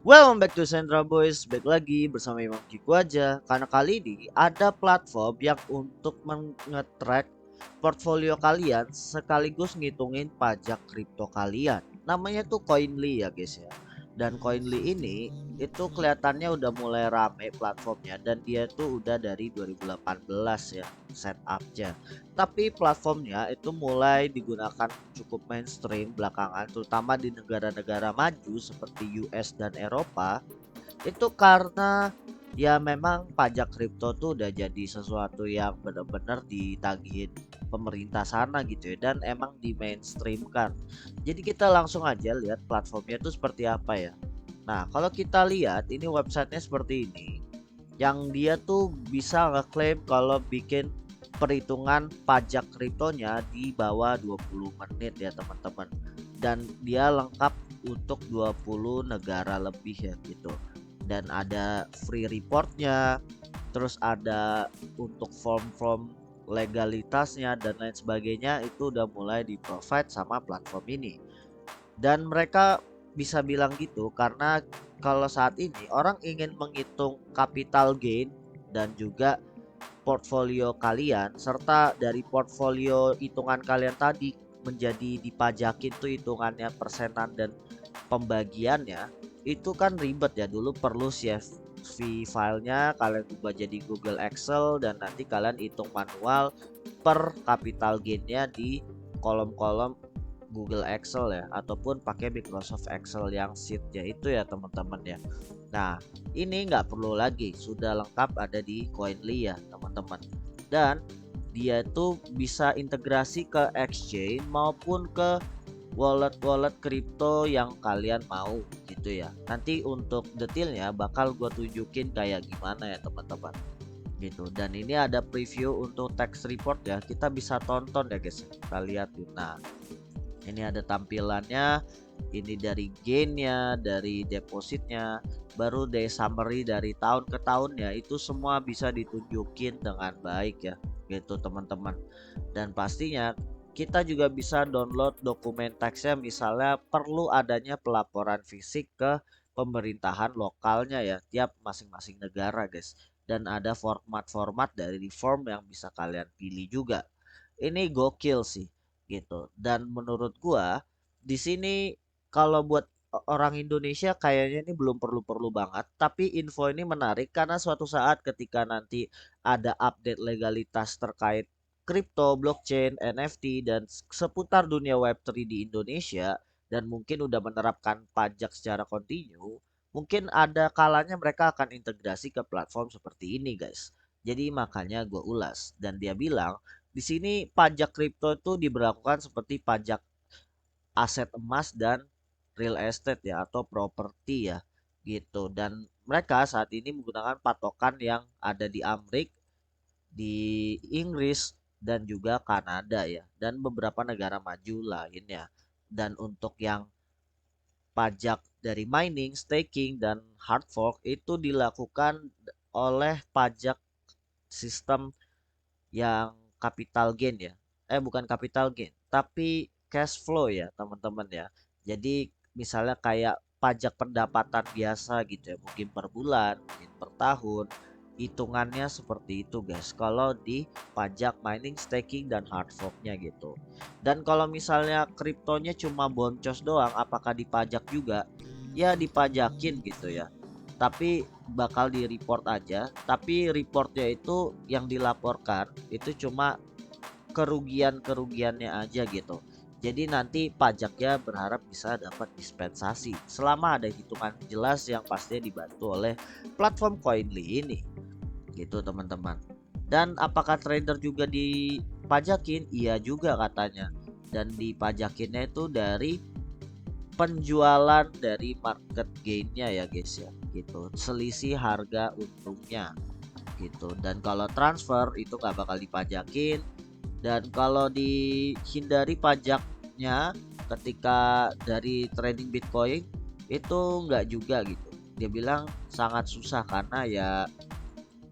Welcome back to Central Boys. Back lagi bersama Imam Kiku aja. Karena kali ini ada platform yang untuk mengetrack portfolio kalian sekaligus ngitungin pajak kripto kalian. Namanya tuh Coinly ya guys ya. Dan Coinly ini itu kelihatannya udah mulai rame platformnya dan dia tuh udah dari 2018 ya setupnya. Tapi platformnya itu mulai digunakan cukup mainstream belakangan, terutama di negara-negara maju seperti US dan Eropa. Itu karena ya memang pajak kripto tuh udah jadi sesuatu yang benar-benar ditagihin pemerintah sana gitu ya, dan emang di mainstream kan. Jadi kita langsung aja lihat platformnya itu seperti apa ya. Nah, kalau kita lihat ini websitenya seperti ini, yang dia tuh bisa ngeklaim kalau bikin perhitungan pajak kriptonya di bawah 20 menit ya teman-teman. Dan dia lengkap untuk 20 negara lebih ya gitu. Dan ada free reportnya, terus ada untuk form-form legalitasnya dan lain sebagainya, itu udah mulai di provide sama platform ini. Dan mereka bisa bilang gitu karena kalau saat ini orang ingin menghitung capital gain dan juga portfolio kalian, serta dari portfolio hitungan kalian tadi menjadi dipajakin tuh hitungannya persenan dan pembagiannya, itu kan ribet ya. Dulu perlu CSV filenya kalian ubah jadi Google Excel dan nanti kalian hitung manual per capital gainnya di kolom-kolom Google Excel ya, ataupun pakai Microsoft Excel yang sheetnya itu ya teman-teman ya. Nah, ini nggak perlu lagi, sudah lengkap ada di Coinly ya teman-teman. Dan dia itu bisa integrasi ke exchange maupun ke wallet-wallet kripto yang kalian mau gitu ya. Nanti untuk detailnya bakal gue tunjukin kayak gimana ya teman-teman gitu. Dan ini ada preview untuk tax report ya, kita bisa tonton ya guys, kita lihat yuk. Nah, ini ada tampilannya, ini dari gainnya, dari depositnya, baru dari summary dari tahun ke tahunnya, itu semua bisa ditunjukin dengan baik ya gitu teman-teman. Dan pastinya kita juga bisa download dokumen teksnya, misalnya perlu adanya pelaporan fisik ke pemerintahan lokalnya ya tiap masing-masing negara guys. Dan ada format-format dari form yang bisa kalian pilih juga. Ini gokil sih gitu. Dan menurut gua di sini kalau buat orang Indonesia kayaknya ini belum perlu-perlu banget, tapi info ini menarik karena suatu saat ketika nanti ada update legalitas terkait kripto, blockchain, NFT dan seputar dunia Web3 di Indonesia dan mungkin udah menerapkan pajak secara kontinu, mungkin ada kalanya mereka akan integrasi ke platform seperti ini, guys. Jadi makanya gue ulas dan dia bilang di sini pajak kripto itu diberlakukan seperti pajak aset emas dan real estate ya, atau properti ya gitu. Dan mereka saat ini menggunakan patokan yang ada di Amerika, di Inggris dan juga Kanada ya, dan beberapa negara maju lainnya. Dan untuk yang pajak dari mining, staking dan hard fork itu dilakukan oleh pajak sistem yang capital gain ya. Bukan capital gain, tapi cash flow ya, teman-teman ya. Jadi misalnya kayak pajak pendapatan biasa gitu ya, mungkin per bulan, mungkin per tahun. Hitungannya seperti itu guys. Kalau di pajak mining, staking dan hard forknya gitu. Dan kalau misalnya kriptonya cuma boncos doang, apakah dipajak juga? Ya dipajakin gitu ya, tapi bakal di report aja. Tapi reportnya itu yang dilaporkan itu cuma kerugiannya aja gitu. Jadi nanti pajaknya berharap bisa dapat dispensasi selama ada hitungan jelas yang pastinya dibantu oleh platform Coinly ini gitu teman-teman. Dan apakah trader juga dipajakin? Iya juga katanya. Dan dipajakinnya itu dari penjualan dari market gainnya ya guys ya gitu, selisih harga untungnya gitu. Dan kalau transfer itu nggak bakal dipajakin. Dan kalau dihindari pajaknya ketika dari trading Bitcoin itu nggak juga gitu. Dia bilang sangat susah karena ya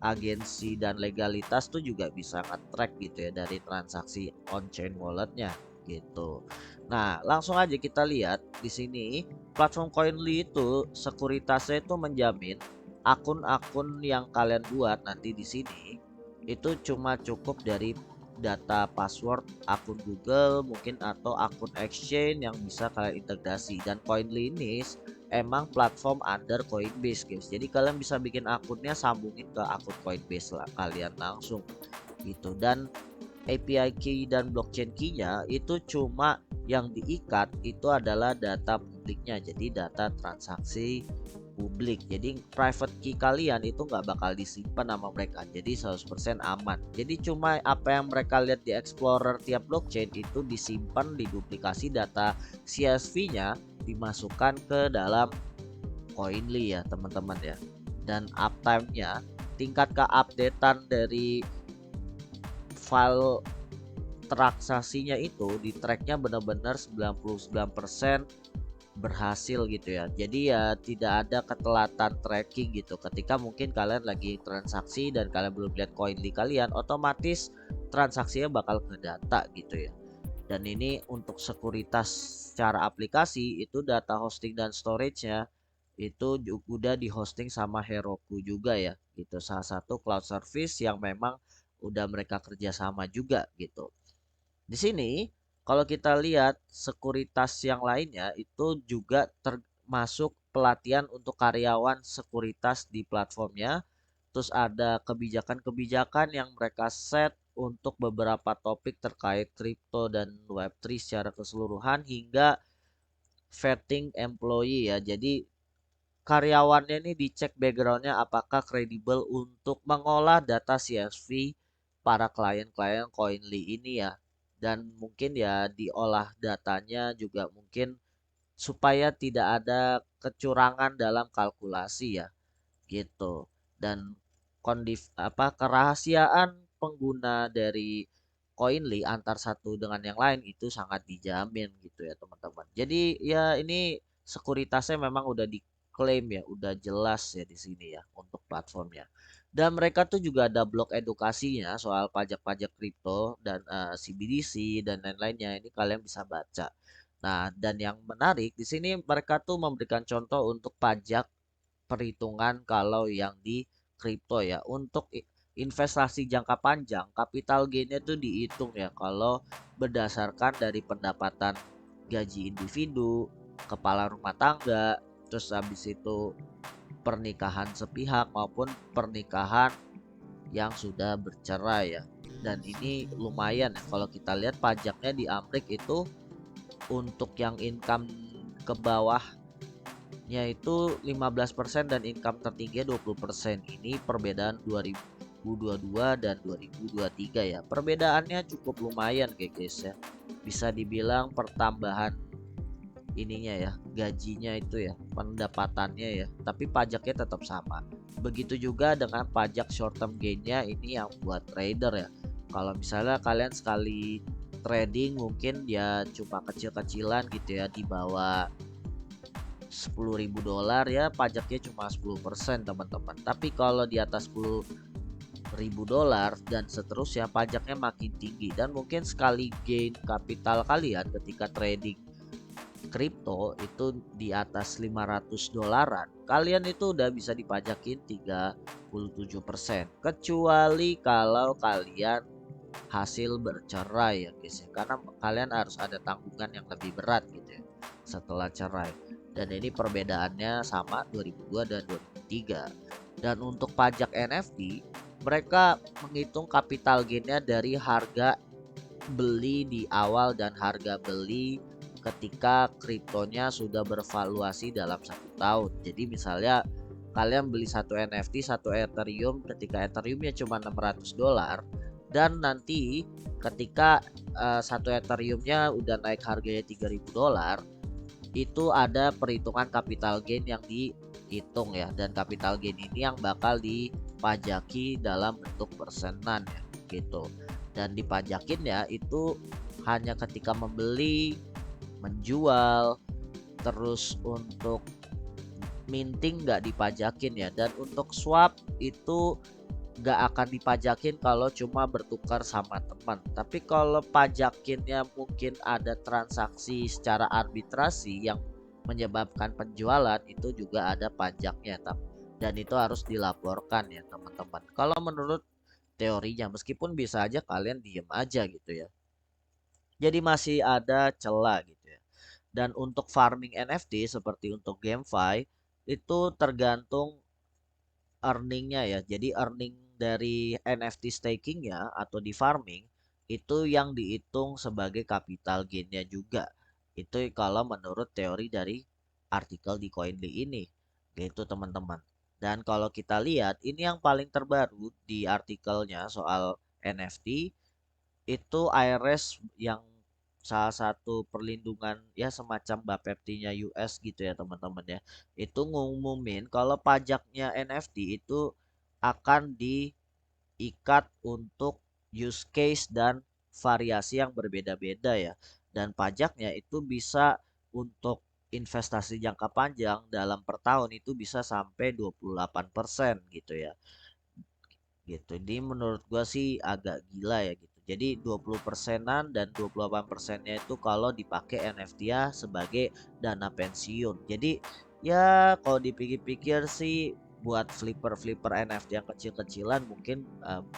agensi dan legalitas tuh juga bisa nge-track gitu ya dari transaksi on chain walletnya gitu. Nah, langsung aja kita lihat di sini platform Coinly itu sekuritasnya itu menjamin akun-akun yang kalian buat nanti di sini itu cuma cukup dari data password akun Google mungkin atau akun exchange yang bisa kalian integrasi. Dan Coinly ini emang platform under Coinbase guys, jadi kalian bisa bikin akunnya sambungin ke akun Coinbase lah kalian langsung gitu. Dan API key dan blockchain key-nya itu cuma yang diikat itu adalah data publiknya, jadi data transaksi publik. Jadi private key kalian itu nggak bakal disimpan sama mereka, jadi 100% aman. Jadi cuma apa yang mereka lihat di Explorer tiap blockchain itu disimpan, diduplikasi data CSV-nya dimasukkan ke dalam Coinly ya teman-teman ya. Dan uptime-nya, tingkat keupdatean dari file transaksinya itu di tracknya benar-benar 99% berhasil gitu ya. Jadi ya tidak ada ketelatan tracking gitu. Ketika mungkin kalian lagi transaksi dan kalian belum lihat Coinly kalian, otomatis transaksinya bakal ke data gitu ya. Dan ini untuk sekuritas secara aplikasi itu data hosting dan storage-nya itu udah di hosting sama Heroku juga ya. Itu salah satu cloud service yang memang udah mereka kerjasama juga gitu. Di sini kalau kita lihat sekuritas yang lainnya itu juga termasuk pelatihan untuk karyawan sekuritas di platformnya. Terus ada kebijakan-kebijakan yang mereka set untuk beberapa topik terkait kripto dan Web3 secara keseluruhan hingga vetting employee ya. Jadi karyawannya ini dicek backgroundnya apakah kredibel untuk mengolah data CSV para klien-klien Coinly ini ya. Dan mungkin ya diolah datanya juga mungkin supaya tidak ada kecurangan dalam kalkulasi ya gitu. Dan kerahasiaan pengguna dari Coinly antar satu dengan yang lain itu sangat dijamin gitu ya teman-teman. Jadi ya ini sekuritasnya memang udah diklaim ya, udah jelas ya di sini ya untuk platformnya. Dan mereka tuh juga ada blog edukasinya soal pajak-pajak kripto dan CBDC dan lain-lainnya. Ini kalian bisa baca. Nah, dan yang menarik di sini mereka tuh memberikan contoh untuk pajak perhitungan kalau yang di kripto ya. Untuk investasi jangka panjang, capital gainnya tuh dihitung ya kalau berdasarkan dari pendapatan gaji individu, kepala rumah tangga, terus habis itu pernikahan sepihak maupun pernikahan yang sudah bercerai ya. Dan ini lumayan ya kalau kita lihat pajaknya di Amrik itu untuk yang income ke bawah yaitu 15% dan income tertinggi 20%. Ini perbedaan 2022 dan 2023 ya. Perbedaannya cukup lumayan guys ya. Bisa dibilang pertambahan ininya ya, gajinya itu ya, pendapatannya ya. Tapi pajaknya tetap sama. Begitu juga dengan pajak short term gainnya ini yang buat trader ya. Kalau misalnya kalian sekali trading mungkin ya cuma kecil-kecilan gitu ya di bawah $10.000 ya pajaknya cuma 10% teman-teman. Tapi kalau di atas $10.000 dan seterusnya pajaknya makin tinggi. Dan mungkin sekali gain kapital kalian ketika trading kripto itu di atas $500, kalian itu udah bisa dipajakin 37%. Kecuali kalau kalian hasil bercerai ya guys ya. Karena kalian harus ada tanggungan yang lebih berat gitu ya setelah cerai. Dan ini perbedaannya sama 2002 dan 2003. Dan untuk pajak NFT mereka menghitung capital gainnya dari harga beli di awal dan harga beli ketika kriptonya sudah bervaluasi dalam 1 tahun. Jadi misalnya kalian beli satu NFT satu Ethereum ketika Ethereumnya cuma $600 dan nanti ketika satu Ethereumnya udah naik harganya $3.000 itu ada perhitungan capital gain yang dihitung ya. Dan capital gain ini yang bakal dipajaki dalam bentuk persenan ya gitu. Dan dipajakin ya itu hanya ketika membeli, menjual, terus untuk minting nggak dipajakin ya. Dan untuk swap itu nggak akan dipajakin kalau cuma bertukar sama teman. Tapi kalau pajakinnya mungkin ada transaksi secara arbitrasi yang menyebabkan penjualan, itu juga ada pajaknya, dan itu harus dilaporkan ya teman-teman. Kalau menurut teorinya, meskipun bisa aja kalian diem aja gitu ya. Jadi masih ada celah gitu ya. Dan untuk farming NFT seperti untuk GameFi itu tergantung earningnya ya. Jadi earning dari NFT stakingnya atau di farming itu yang dihitung sebagai capital gainnya juga. Itu kalau menurut teori dari artikel di Coinly ini. Gitu teman-teman. Dan kalau kita lihat ini yang paling terbaru di artikelnya soal NFT itu IRS yang salah satu perlindungan ya semacam Bapepti-nya US gitu ya teman-teman ya. Itu ngumumin kalau pajaknya NFT itu akan diikat untuk use case dan variasi yang berbeda-beda ya. Dan pajaknya itu bisa untuk investasi jangka panjang dalam per tahun itu bisa sampai 28% gitu ya gitu. Jadi menurut gua sih agak gila ya gitu. Jadi 20 persenan dan 28 persennya itu kalau dipakai NFT ya sebagai dana pensiun. Jadi ya kalau dipikir-pikir sih buat flipper-flipper NFT yang kecil-kecilan mungkin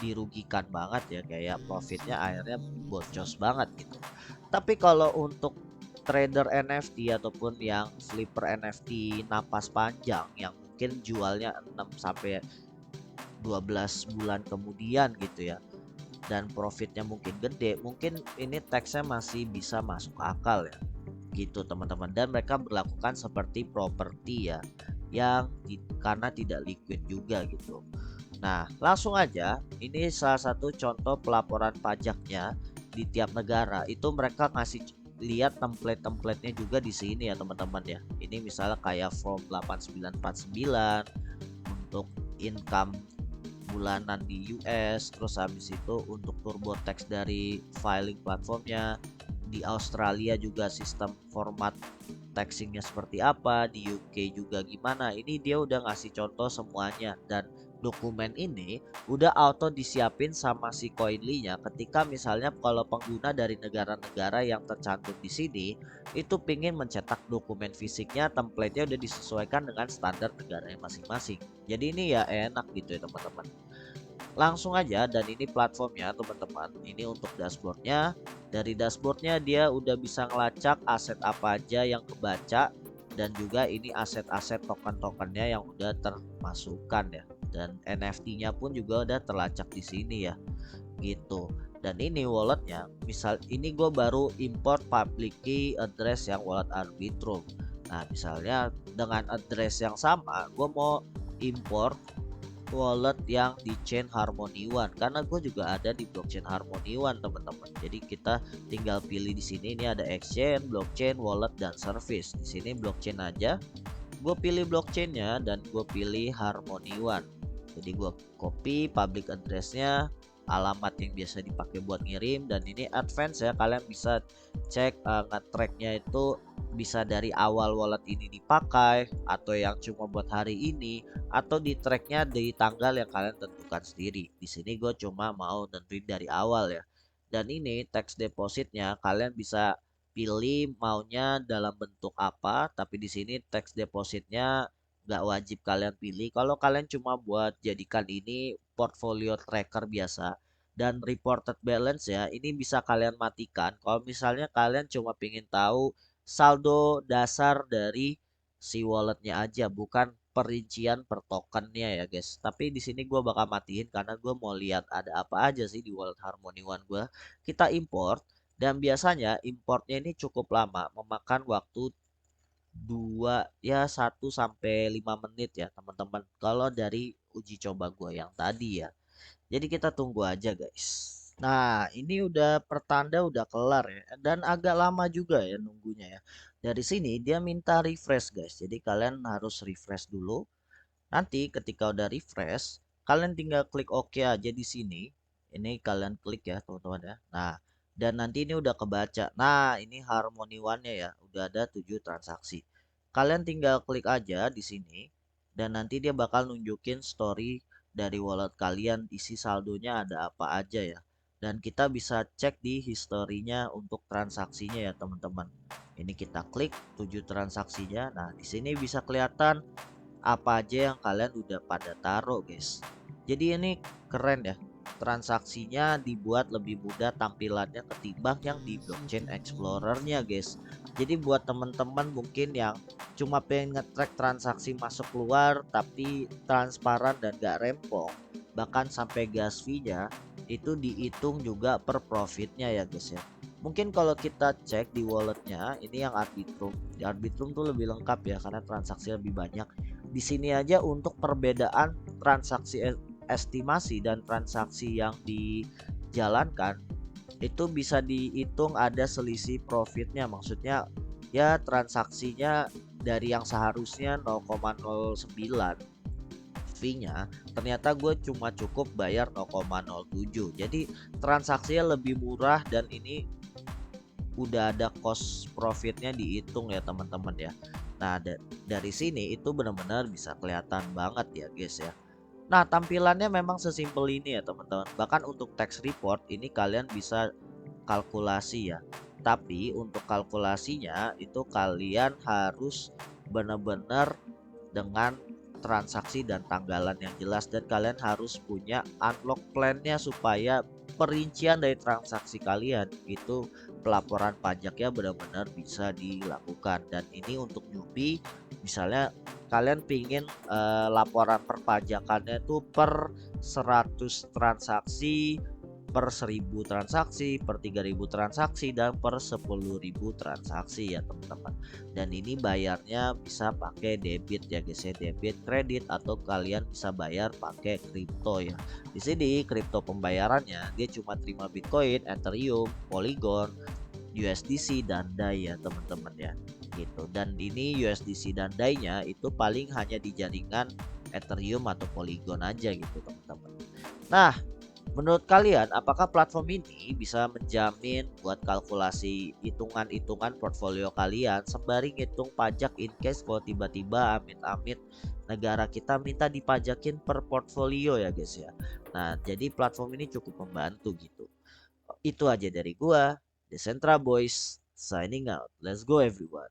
dirugikan banget ya, kayak profitnya akhirnya bocos banget gitu. Tapi kalau untuk trader NFT ataupun yang flipper NFT napas panjang yang mungkin jualnya 6 sampai 12 bulan kemudian gitu ya, dan profitnya mungkin gede, mungkin ini teksnya masih bisa masuk akal ya gitu teman-teman, dan mereka berlakukan seperti properti ya yang karena tidak liquid juga gitu. Nah langsung aja, ini salah satu contoh pelaporan pajaknya di tiap negara itu mereka ngasih lihat template-templatenya juga di sini ya teman-teman ya. Ini misalnya kayak form 8949 untuk income bulanan di US, terus habis itu untuk TurboTax dari filing platformnya. Di Australia juga sistem format taxingnya seperti apa, di UK juga gimana. Ini dia udah ngasih contoh semuanya, dan dokumen ini udah auto disiapin sama si Coinly-nya ketika misalnya kalau pengguna dari negara-negara yang tercantum di sini itu pingin mencetak dokumen fisiknya, template-nya udah disesuaikan dengan standar negaranya masing-masing. Jadi ini ya enak gitu ya teman-teman. Langsung aja, dan ini platformnya teman-teman, ini untuk dashboardnya. Dari dashboardnya dia udah bisa ngelacak aset apa aja yang kebaca, dan juga ini aset-aset token-tokennya yang udah termasukkan ya, dan NFT-nya pun juga udah terlacak di sini ya gitu. Dan ini walletnya, misal ini gue baru import public key address yang wallet Arbitrum. Nah misalnya dengan address yang sama gue mau import wallet yang di chain Harmony One, karena gue juga ada di blockchain Harmony One teman-teman. Jadi kita tinggal pilih di sini, ini ada exchange, blockchain, wallet, dan service. Di sini blockchain aja, gue pilih blockchainnya dan gue pilih Harmony One. Jadi gue copy public addressnya, alamat yang biasa dipakai buat ngirim, dan ini advance ya, kalian bisa cek nge-tracknya itu bisa dari awal wallet ini dipakai atau yang cuma buat hari ini, atau di tracknya di tanggal yang kalian tentukan sendiri. Di sini gue cuma mau tentuin dari awal ya. Dan ini tax depositnya kalian bisa pilih maunya dalam bentuk apa, tapi di sini tax depositnya nggak wajib kalian pilih. Kalau kalian cuma buat jadikan ini portfolio tracker biasa, dan reported balance ya, ini bisa kalian matikan kalau misalnya kalian cuma pingin tahu saldo dasar dari si walletnya aja, bukan perincian per tokennya ya guys. Tapi di sini gue bakal matiin karena gue mau lihat ada apa aja sih di wallet Harmony One gue. Kita import, dan biasanya importnya ini cukup lama, memakan waktu 1 sampai 5 menit ya teman-teman, kalau dari uji coba gue yang tadi ya. Jadi kita tunggu aja guys. Nah ini udah pertanda udah kelar ya, dan agak lama juga ya nunggunya ya. Dari sini dia minta refresh guys, jadi kalian harus refresh dulu. Nanti ketika udah refresh, kalian tinggal klik OK aja di sini. Ini kalian klik ya teman-teman ya. Nah, dan nanti ini udah kebaca. Nah, ini Harmony One-nya ya, udah ada 7 transaksi. Kalian tinggal klik aja di sini, dan nanti dia bakal nunjukin story dari wallet kalian isi saldonya ada apa aja ya. Dan kita bisa cek di historinya untuk transaksinya ya teman-teman. Ini kita klik 7 transaksinya. Nah, di sini bisa kelihatan apa aja yang kalian udah pada taruh guys. Jadi ini keren ya, transaksinya dibuat lebih mudah tampilannya ketimbang yang di blockchain explorernya guys. Jadi buat teman-teman mungkin yang cuma pengen nge-track transaksi masuk keluar tapi transparan dan gak rempong, bahkan sampai gas fee-nya itu dihitung juga per profitnya ya guys ya. Mungkin kalau kita cek di walletnya ini yang Arbitrum, di Arbitrum tuh lebih lengkap ya karena transaksi lebih banyak. Di sini aja untuk perbedaan transaksi estimasi dan transaksi yang dijalankan itu bisa dihitung ada selisih profitnya, maksudnya ya transaksinya dari yang seharusnya 0,09 fee-nya ternyata gue cuma cukup bayar 0,07, jadi transaksinya lebih murah dan ini udah ada cost profitnya dihitung ya teman-teman ya. Nah dari sini itu benar-benar bisa kelihatan banget ya guys ya. Nah tampilannya memang sesimpel ini ya teman-teman. Bahkan untuk tax report ini kalian bisa kalkulasi ya. Tapi untuk kalkulasinya itu kalian harus benar-benar dengan transaksi dan tanggalan yang jelas, dan kalian harus punya unlock plan-nya supaya perincian dari transaksi kalian itu pelaporan pajaknya benar-benar bisa dilakukan. Dan ini untuk newbie, misalnya kalian pingin laporan perpajakannya itu per 100 transaksi, per 1000 transaksi, per 3000 transaksi, dan per 10.000 transaksi ya teman-teman. Dan ini bayarnya bisa pakai debit ya guys ya, debit, kredit, atau kalian bisa bayar pakai kripto ya. Di sini kripto pembayarannya dia cuma terima Bitcoin, Ethereum, Polygon, USDC, dan DAI ya teman-teman ya gitu. Dan ini USDC dan DAI-nya itu paling hanya di jaringan Ethereum atau Polygon aja gitu teman-teman. Nah, menurut kalian, apakah platform ini bisa menjamin buat kalkulasi hitungan-hitungan portfolio kalian sembari ngitung pajak in case kalau tiba-tiba amit-amit negara kita minta dipajakin per portfolio ya guys ya. Nah, jadi platform ini cukup membantu gitu. Itu aja dari gua, The Centra Boys, signing out. Let's go everyone.